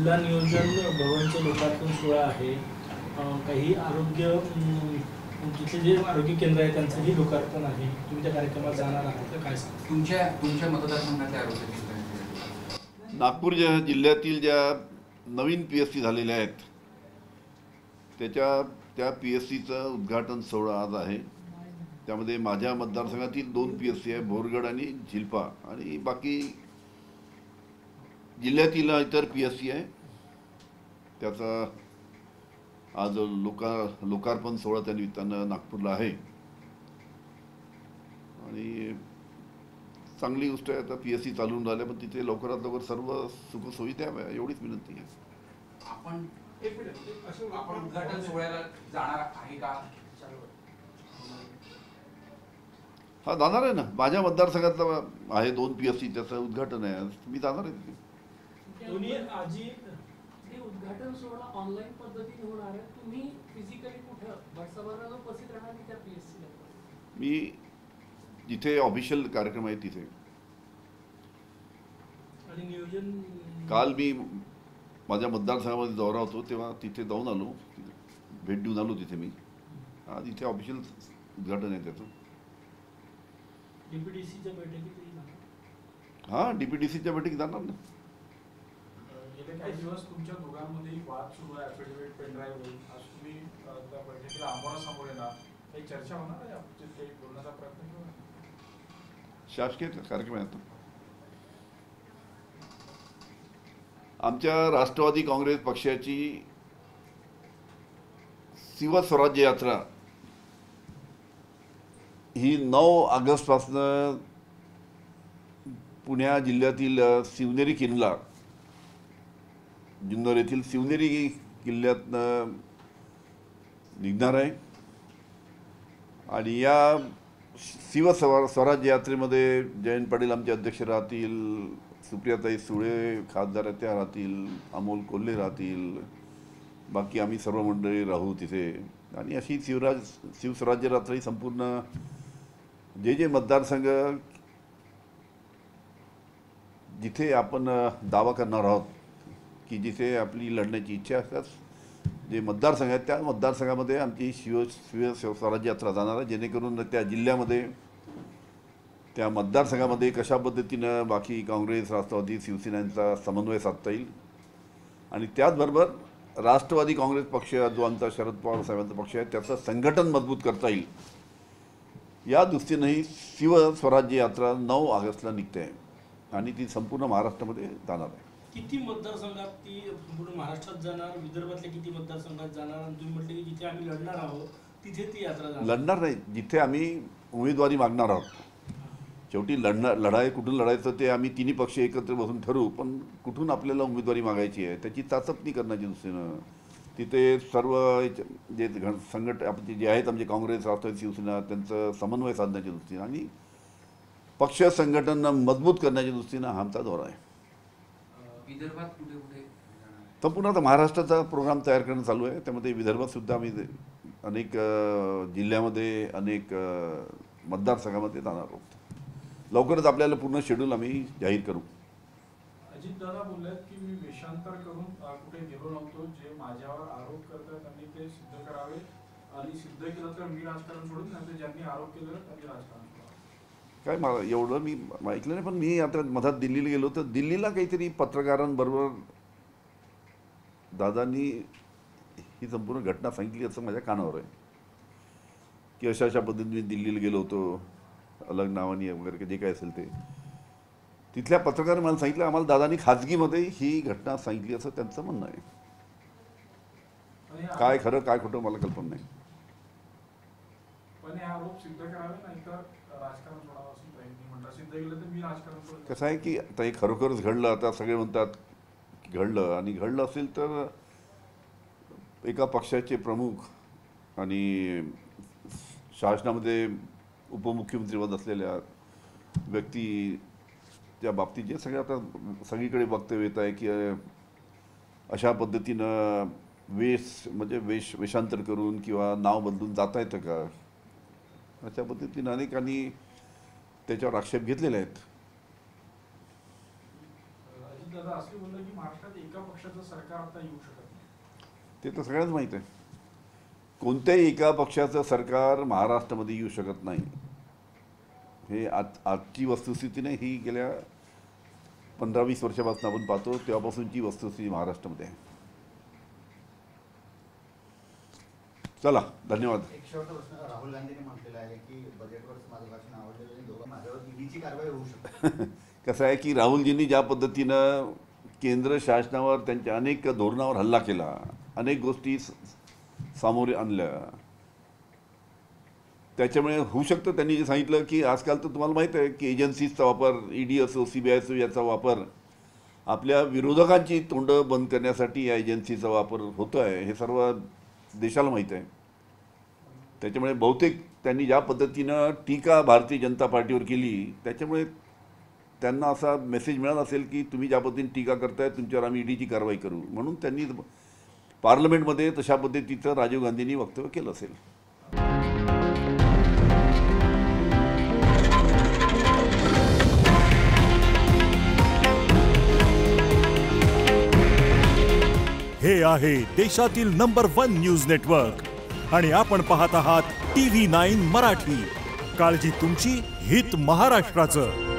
जिल्हा नियोजन भवनचे लोकार्पण सोहळा आहे, काही आरोग्य जिथले जे आरोग्य केंद्र आहे त्यांचंही लोकार्पण आहे. तुम्ही त्या कार्यक्रमात जाणार आहात तर काय सांगा? तुमच्या मतदारसंघातल्या आरोग्य केंद्र नागपूर जिल्ह्यातील ज्या नवीन PSC झालेल्या आहेत त्या PSCचं उद्घाटन सोहळा आज आहे. त्यामध्ये माझ्या मतदारसंघातील 2 PSC आहे, बोरगड आणि झिल्पा, आणि बाकी जिल्ह्यातील इतर PSC आहे. त्याचा आज लोकार्पण सोहळा त्या निमित्तानं नागपूरला आहे. आणि चांगली गोष्ट आहे, आता PSC चालून राहिल्या, पण तिथे लवकरात लवकर सर्व सुखसोयी द्याव्या एवढीच विनंती आहे. आपण उद्घाटन सोहळ्याला जाणार आहे का? हा, जाणार आहे ना. माझ्या मतदारसंघातलं आहे 2 PSC, त्याचं उद्घाटन आहे. मी जाणार आहे. उद्घाटन सोहळा ऑनलाईन पद्धतीने होणार आहे. तुम्ही फिजिकली कुठे वर्षभराला उपस्थित राहणार की त्या PSC ला? मी जिथे ऑफिशियल कार्यक्रम आहे तिथे. आणि नियोजन काल मी माझ्या मतदारसंघामध्ये दौरा होतो तेव्हा तिथे जाऊन आलो, भेट देऊन आलो तिथे मी. आज इथे ऑफिशियल उद्घाटन आहे त्याचं. DPDCच्या बैठकीत हां, DPDCच्या बैठकीत जाणार ना. गेले काही दिवस तुमच्या दोघांमध्ये वाद सुरू आहे, ॲफिडेव्हिट पेनड्राईव्ह होईल. आज तुम्ही त्या बैठकीला आमोरासमोर येणार, काही चर्चा होणार आहे? काही बोलण्याचा प्रयत्न केला? शासकीय कार्यक्रम आहे. आमच्या राष्ट्रवादी काँग्रेस पक्षाची शिवस्वराज्य यात्रा ही 9 ऑगस्टपासून पुणे जिल्ह्यातील शिवनेरी किल्ला, जुन्नर येथील शिवनेरी किल्ल्यातनं निघणार आहे. आणि या शिवस्वराज्य यात्रेमध्ये जयंत पाटील आमचे अध्यक्ष राहतील, सुप्रियाताई सुळे खासदार त्या राहतील, अमोल कोल्हे राहतील, बाकी आम्ही सर्व मंडळी राहू तिथे. आणि अशी शिवस्वराज्य यात्रा ही संपूर्ण जे मतदारसंघ जिथे आपण दावा करणार आहोत की जिथे आपली लढण्याची इच्छा असतात, जे मतदारसंघ आहेत त्या मतदारसंघामध्ये आमची शिवस्वराज्य यात्रा जाणार आहे, जेणेकरून त्या जिल्ह्यामध्ये त्या मतदारसंघामध्ये कशा पद्धतीनं बाकी काँग्रेस, राष्ट्रवादी, शिवसेनेचा समन्वय साधता येईल. आणि त्याचबरोबर राष्ट्रवादी काँग्रेस पक्ष जो आमचा शरद पवार साहेबांचा पक्ष आहे त्याचं संघटन मजबूत करता येईल, या दृष्टीनंही शिवस्वराज्य यात्रा 9 ऑगस्टला निघते आहे आणि ती संपूर्ण महाराष्ट्रामध्ये जाणार आहे. किती मतदारसंघात ती संपूर्ण महाराष्ट्रात जाणार, विदर्भातल्या किती मतदारसंघात जाणार? आणि तुम्ही म्हटले की जिथे आम्ही लढणार आहोत तिथे ती यात्रा जाणार? लढणार नाही, जिथे आम्ही उमेदवारी मागणार आहोत. शेवटी लढाई कुठून लढायचं ते आम्ही तिन्ही पक्ष एकत्र बसून ठरवू, पण कुठून आपल्याला उमेदवारी मागायची आहे त्याची चाचपणी करण्याची दृष्टीनं तिथे सर्व जे आपले जे आहेत आमचे काँग्रेस, राष्ट्रवादी, शिवसेना त्यांचं समन्वय साधण्याच्या दृष्टीनं आणि पक्ष संघटन मजबूत करण्याच्या दृष्टीनं हा आमचा दौरा आहे. विदर्भात कुठे कुठे संपूर्ण आता महाराष्ट्राचा प्रोग्राम तयार करणं चालू आहे. त्यामध्ये विदर्भातसुद्धा आम्ही अनेक जिल्ह्यामध्ये अनेक मतदारसंघामध्ये जाणार आहोत. लवकरच आपल्याला पूर्ण शेड्यूल आम्ही जाहीर करू. अजित दादा बोललेत की मी वेषांतर करून कुठे गेलो नव्हतो, जे माझ्यावर आरोप करतात त्यांनी ते सिद्ध करावे, आणि सिद्ध केलं तर मी राजकारण सोडून, नाही तर ज्यांनी आरोप केले त्यांनी राजकारण सोडावं. काय मला एवढं मी ऐकलं नाही, पण मी आता मधात दिल्लीला गेलो तर दिल्लीला काहीतरी पत्रकारांबरोबर दादांनी ही संपूर्ण घटना सांगितली असं माझ्या कानावर आहे की अशा पद्धतीने मी दिल्लीला गेलो होतो, अलग नावानी वगैरे जे काय असेल ते. तिथल्या पत्रकारांनी मला सांगितलं आम्हाला दादांनी खाजगीमध्ये ही घटना सांगितली असं त्यांचं म्हणणं आहे. काय खरं काय खोटं मला कल्पना नाही. पण हे आरोप सिद्ध करावे, नाही तर राजकारण सोडावं असं त्यांनी म्हटलं. सिद्ध केलं तर मी राजकारण सोडलं. कसं आहे की आता हे खरोखरच घडलं, आता सगळे म्हणतात की घडलं, आणि घडलं असेल तर एका पक्षाचे प्रमुख आणि शासनामध्ये उपमुख्यमंत्रीपद असलेल्या व्यक्ती त्या बाबतीत जे सगळे आता सगळीकडे वक्तव्य येत आहे की अशा पद्धतीनं वेषांतर करून किंवा नाव बदलून जाता येतं का, अशा पद्धतीनं अनेकांनी त्याच्यावर आक्षेप घेतलेले आहेत. अजितदादा असं बोललं की महाराष्ट्रात एका पक्षाचं सरकार आता येऊ शकत नाही. ते तर सगळ्यांना माहीत आहे. कोणत्याही एका पक्षाचं सरकार महाराष्ट्रामध्ये येऊ शकत नाही. हे आजची वस्तुस्थिती नाही, ही गेल्या 15-20 वर्षापासून आपण पाहतो तेव्हापासूनची वस्तुस्थिती महाराष्ट्रामध्ये आहे. चला, धन्यवाद. एक शेवटचा प्रश्न. राहुल गांधींनी म्हटलेलं आहे की बजेटवर माझं भाषण आवडलेलं नाही, दोघं माझ्यावर ईडीची कारवाई होऊ शकते. कसं आहे की राहुलजींनी ज्या पद्धतीनं केंद्र शासनावर त्यांच्या अनेक धोरणावर हल्ला केला, अनेक गोष्टी सामोरे आणल्या, त्याच्यामुळे होऊ शकतं. त्यांनी जे सांगितलं की आजकाल तर तुम्हाला माहीत आहे की एजन्सीजचा वापर, ईडी असो, CBI असो, याचा वापर आपल्या विरोधकांची तोंडं बंद करण्यासाठी या एजन्सीचा वापर होतो आहे, हे सर्व देशाला माहीत आहे. त्याच्यामुळे बहुतेक त्यांनी ज्या पद्धतीनं टीका भारतीय जनता पार्टीवर केली, त्याच्यामुळे त्यांना असा मेसेज मिळाला असेल की तुम्ही ज्या पद्धतीने टीका करताय तुमच्यावर आम्ही ईडीची कारवाई करू, म्हणून त्यांनी पार्लमेंटमध्ये तशा पद्धतीचं राजीव गांधींनी वक्तव्य केलं असेल. हे आहे देशातील नंबर 1 न्यूज नेटवर्क आणि आपण पाहत आहात TV9 मराठी. काळजी तुमची, हित महाराष्ट्राचं.